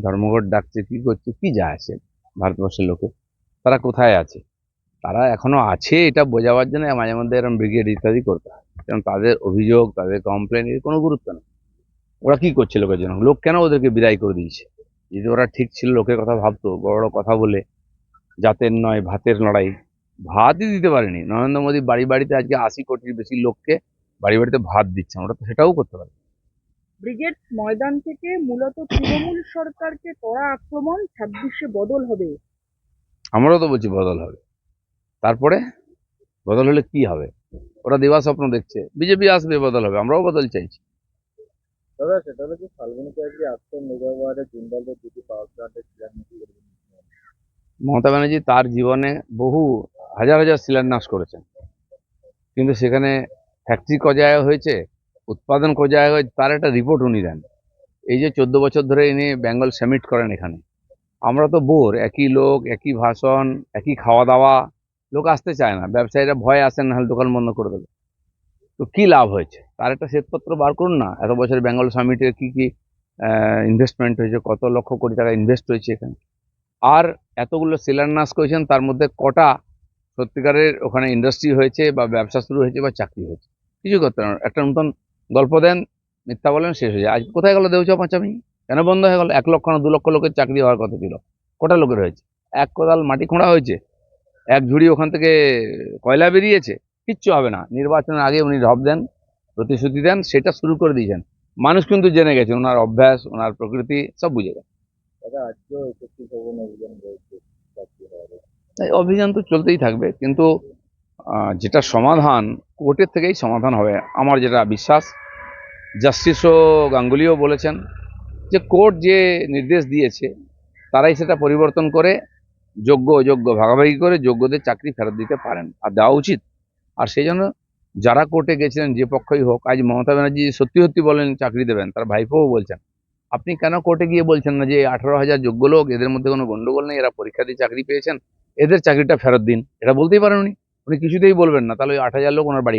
ধর্মঘট ডাকছে, কি করছে, কি যায় আসে ভারতবর্ষের লোকে? তারা কোথায় আছে? তারা এখনো আছে এটা বোঝাবার জন্য মাঝে মধ্যে এরকম ব্রিগেড ইত্যাদি করতে হয়, কারণ তাদের অভিযোগ, তাদের কমপ্লেন এর কোনো গুরুত্ব নেই। ওরা কি করছে লোকের জন্য? লোক কেন ওদেরকে বিদায় করে দিয়েছে? যদি ওরা ঠিক ছিল, লোকের কথা ভাবতো, বড় বড় কথা বলে, জাতের নয় ভাতের লড়াই, ভাতই দিতে পারেনি নরেন্দ্র মোদী। বাড়ি বাড়িতে আজকে 80 কোটির বেশি লোককে বাড়ি বাড়িতে ভাত দিচ্ছে, ওরা তো সেটাও করতে পারে। ব্রিগেড ময়দান থেকে মূলত তৃণমূল সরকারকে কড়া আক্রমণ, 26-এ বদল হবে। আমরাও তো বলছি বদল হবে, তারপরে বদল হলে কি হবে? ওরা দিবা স্বপ্ন দেখছে বিজেপি আসবে, বদল হবে, আমরাও বদল চাইছি। দাদা সেটা হলো যে ফাল্গুনিতে আজকে 800 মেগাওয়াটের জিন্দালের দুটি পাওয়ার প্ল্যান্টের শিলান্যাস করবেন। মমতা ব্যানার্জি তার জীবনে বহু হাজার হাজার শিলান্যাস করেছেন, কিন্তু সেখানে ফ্যাক্টরি ক জায়গায় হয়েছে, উৎপাদন ক জায়গায় হয়েছে, তার একটা রিপোর্ট উনি দেন। এই যে 14 বছর ধরে ইনি বেঙ্গল সামিট করেন এখানে, আমরা তো বোর, একই লোক, একই ভাষণ, একই খাওয়া দাওয়া, লোক আসতে চায় না, ব্যবসায়ীরা ভয় আসেন, নাহলে দোকান বন্ধ করে দেবে। তো কি লাভ হয়েছে? তার একটা শ্বেতপত্র বার করুন না, এত বছর বেঙ্গল সামিটের কি কি ইনভেস্টমেন্ট হয়েছে, কত লক্ষ কোটি টাকা ইনভেস্ট হয়েছে এখানে। আর এতগুলো শিলান্যাস করেছেন, তার মধ্যে কটা সত্যিকারের ওখানে ইন্ডাস্ট্রি হয়েছে, বা ব্যবসা শুরু হয়েছে, বা চাকরি হয়েছে? কিছু করতে পারেন। একটা নতুন গল্প দেন, মিথ্যা বলেন, শেষ হয়ে যায়। আজ কোথায় গেল দেউচা পাঁচামি? কেন বন্ধ হয়ে গেল? 1 লক্ষ না 2 লক্ষ লোকের চাকরি হওয়ার কথা ছিল, কটা লোকের হয়েছে? এক কোদাল মাটি খোঁড়া হয়েছে, এক ঝুড়ি ওখান থেকে কয়লা বেরিয়েছে? কিচ্ছু হবে না। নির্বাচনের আগে উনি ঢপ দেন, প্রতিশ্রুতি দেন, সেটা শুরু করে দিয়েছেন। মানুষ কিন্তু জেনে গেছে ওনার অভ্যাস, ওনার প্রকৃতি সব বুঝে গেছে। দাদা আজকেও 61 ভবন অভিযান রয়েছে চাকরি হওয়ার। তাই অভিযান তো চলতেই থাকবে, কিন্তু যেটা সমাধান, কোর্টের থেকেই সমাধান হবে আমার যেটা বিশ্বাস। জাস্টিসও গাঙ্গুলিও বলেছেন যে কোর্ট যে নির্দেশ দিয়েছে, তারাই সেটা পরিবর্তন করে যোগ্য অযোগ্য ভাগাভাগি করে যোগ্যদের চাকরি ফেরত দিতে পারেন, আর দেওয়া উচিত। আর সেই জন্য যারা কোর্টে গেছিলেন, যে পক্ষই হোক, আজ মমতা ব্যানার্জি সত্যি সত্যি বলেন চাকরি দেবেন, তার ভাইপোও বলছেন, আপনি কেন কোর্টে গিয়ে বলছেন না যে 18,000 যোগ্য লোক, এদের মধ্যে কোনো গন্ডগোল নেই, এরা পরীক্ষা দিয়ে চাকরি পেয়েছেন, এদের চাকরিটা ফেরত দিন? এটা বলতেই পারেন উনি। উনি কিছুতেই বলবেন না, তাহলে ওই 8,000 লোক ওনার বাড়ি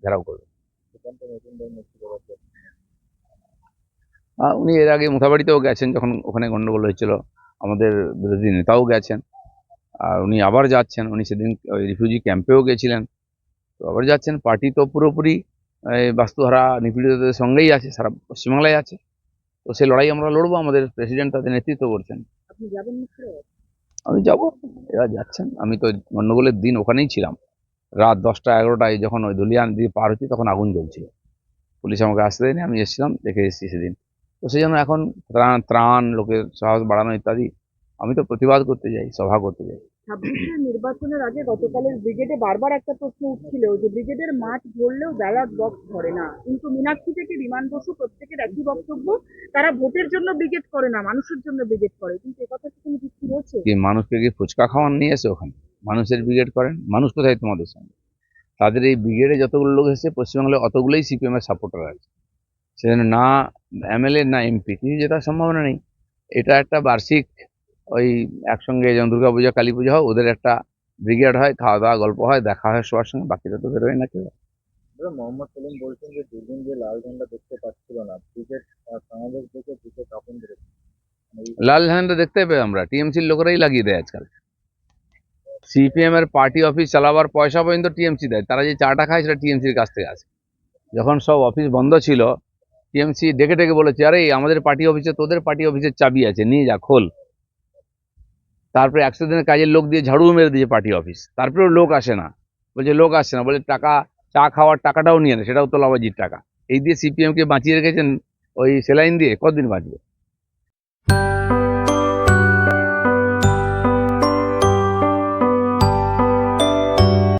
ঘেরাও করবে। সুকান্ত মজুমদার মুর্শিদাবাদ। উনি এর আগে মোথাবাড়িতেও গেছেন, যখন ওখানে গন্ডগোল হয়েছিল, আমাদের বিরোধী নেতাও গেছেন। আর উনি আবার যাচ্ছেন, উনি সেদিন ওই রিফিউজি ক্যাম্পেও গেছিলেন, তো আবার যাচ্ছেন। পার্টি তো পুরোপুরি বাস্তুহারা নিপীড়িতদের সঙ্গেই আছে, সারা পশ্চিমবাংলায় আছে। তো সেই লড়াই আমরা লড়বো, আমাদের প্রেসিডেন্ট তাদের নেতৃত্ব করছেন। আপনি যাবেন মুর্শিদাবাদ? আমি যাব, এরা যাচ্ছেন। আমি তো গন্ডগোলের দিন ওখানেই ছিলাম, রাত 10টা 11টায় যখন ওই ধুলিয়ান দিয়ে পার হচ্ছি, তখন আগুন জ্বলছিল, পুলিশ আমাকে আসতে দেয়নি, আমি এসেছিলাম, দেখে এসেছি সেদিন। তো সেই জন্য এখন ত্রাণ ত্রাণ, লোকের সাহস বাড়ানো ইত্যাদি, আমি তো প্রতিবাদ করতে যাই, সভা করতে যাই। 26-এর নির্বাচনের আগে গতকালের ব্রিগেডে বারবার একটা প্রশ্ন উঠছিল যে ব্রিগেডের মাঠ ভরলেও ব্যালট বক্স ধরে না, কিন্তু মীনাক্ষী থেকে বিমান বসু প্রত্যেকের একই বক্তব্য, তারা ভোটের জন্য ব্রিগেড করে না, মানুষের জন্য ব্রিগেড করে। কিন্তু একথা কি কোনো যুক্তি রয়েছে? কি মানুষকে কি ফুচকা খাওয়ান নিয়ে এসে ওখানে মানুষের ব্রিগেড করেন? মানুষ কোথায় তোমাদের সঙ্গে? তাদের এই ব্রিগেডে যতগুলো লোক এসেছে, পশ্চিমবাংলায় অতগুলোই সিপিএম এর সাপোর্টার আছে। সেজন্য না এমএলএ না এমপি কিছু জেতার সম্ভাবনা নেই। এটা একটা বার্ষিক, ওই একসঙ্গে যেমন দুর্গাপূজা কালী পূজা হয়, ওদের একটা ব্রিগেড হয়, খাওয়া দাওয়া গল্প হয়, দেখা হয় সবার সঙ্গে, বাকিরা তো বেরোয় না কেউ। দাদা মোহাম্মদ সেলিম বলছেন যে দুদিন যে লাল ঝান্ডা দেখতে পাচ্ছিল না, ক্রিকেট বাংলাদেশ দেখে ক্রিকেট আপন করেছে। লাল ঝান্ডা দেখতে পেয়ে আমরা টিএমসির লোকেরাই লাগিয়ে দেয় আজকাল। সিপিএম এর পার্টি অফিস চালাবার পয়সা পর্যন্ত টিএমসি দেয়, তারা যে চাটা খায় সেটা টিএমসির কাছ থেকে আসে। যখন সব অফিস বন্ধ ছিল, টিএমসি ডেকে ডেকে বলেছে, আরে আমাদের পার্টি অফিসে, তোদের পার্টি অফিসের চাবি আছে, নিয়ে যা, খোল। তারপরে 100 দিনের কাজের লোক দিয়ে ঝাড়ু মেরে দিয়েছে পার্টি অফিস, তারপরেও লোক আসে না। বলছে লোক আসছে না, বলে টাকা, চা খাওয়ার টাকাটাও নিয়ে নেয়, সেটাও তোলাবাজির টাকা। এই দিয়ে সিপিএম কে বাঁচিয়ে রেখেছেন, ওই সেলাইন দিয়ে কতদিন বাঁচবে?